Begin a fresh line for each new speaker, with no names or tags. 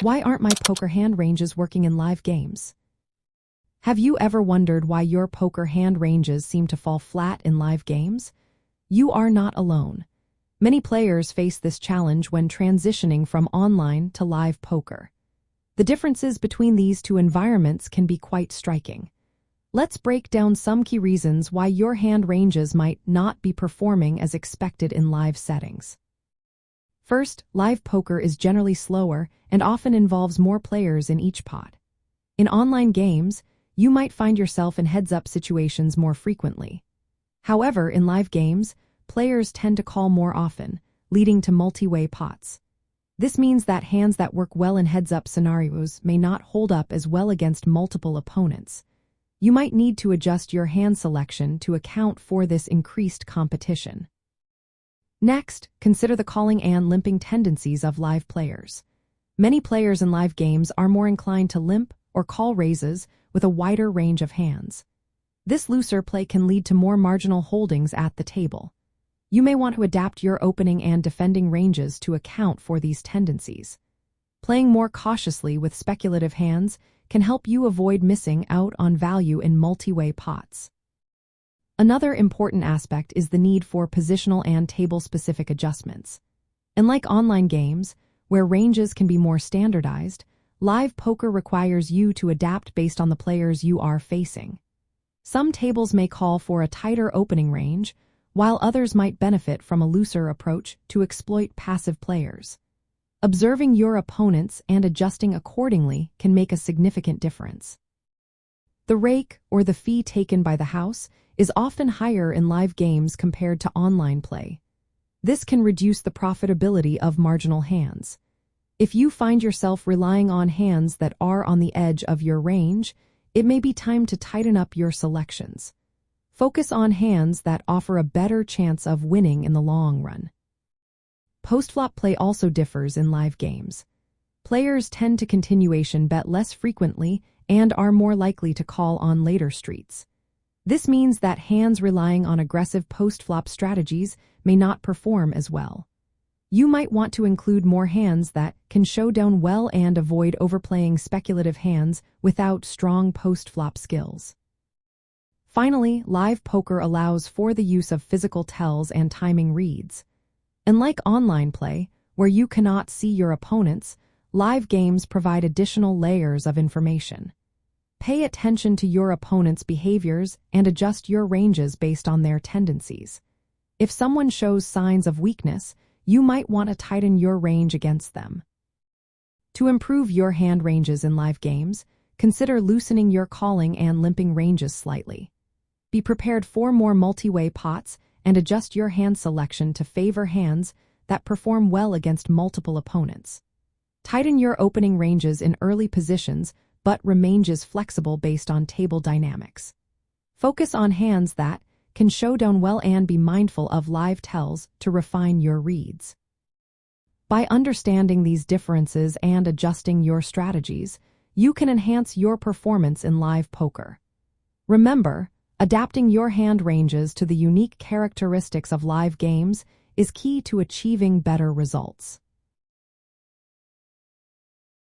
Why aren't my poker hand ranges working in live games? Have you ever wondered why your poker hand ranges seem to fall flat in live games? You are not alone. Many players face this challenge when transitioning from online to live poker. The differences between these two environments can be quite striking. Let's break down some key reasons why your hand ranges might not be performing as expected in live settings. First, live poker is generally slower and often involves more players in each pot. In online games, you might find yourself in heads-up situations more frequently. However, in live games, players tend to call more often, leading to multi-way pots. This means that hands that work well in heads-up scenarios may not hold up as well against multiple opponents. You might need to adjust your hand selection to account for this increased competition. Next, consider the calling and limping tendencies of live players. Many players in live games are more inclined to limp or call raises with a wider range of hands. This looser play can lead to more marginal holdings at the table. You may want to adapt your opening and defending ranges to account for these tendencies. Playing more cautiously with speculative hands can help you avoid missing out on value in multi-way pots. Another important aspect is the need for positional and table-specific adjustments. Unlike online games, where ranges can be more standardized, live poker requires you to adapt based on the players you are facing. Some tables may call for a tighter opening range, while others might benefit from a looser approach to exploit passive players. Observing your opponents and adjusting accordingly can make a significant difference. The rake, or the fee taken by the house, is often higher in live games compared to online play. This can reduce the profitability of marginal hands. If you find yourself relying on hands that are on the edge of your range, it may be time to tighten up your selections. Focus on hands that offer a better chance of winning in the long run. Postflop play also differs in live games. Players tend to continuation bet less frequently and are more likely to call on later streets. This means that hands relying on aggressive post-flop strategies may not perform as well. You might want to include more hands that can show down well and avoid overplaying speculative hands without strong post-flop skills. Finally, live poker allows for the use of physical tells and timing reads. Unlike online play, where you cannot see your opponents, live games provide additional layers of information. Pay attention to your opponent's behaviors and adjust your ranges based on their tendencies. If someone shows signs of weakness, you might want to tighten your range against them. To improve your hand ranges in live games, consider loosening your calling and limping ranges slightly. Be prepared for more multi-way pots and adjust your hand selection to favor hands that perform well against multiple opponents. Tighten your opening ranges in early positions, but ranges flexible based on table dynamics. Focus on hands that can show down well and be mindful of live tells to refine your reads. By understanding these differences and adjusting your strategies, you can enhance your performance in live poker. Remember, adapting your hand ranges to the unique characteristics of live games is key to achieving better results.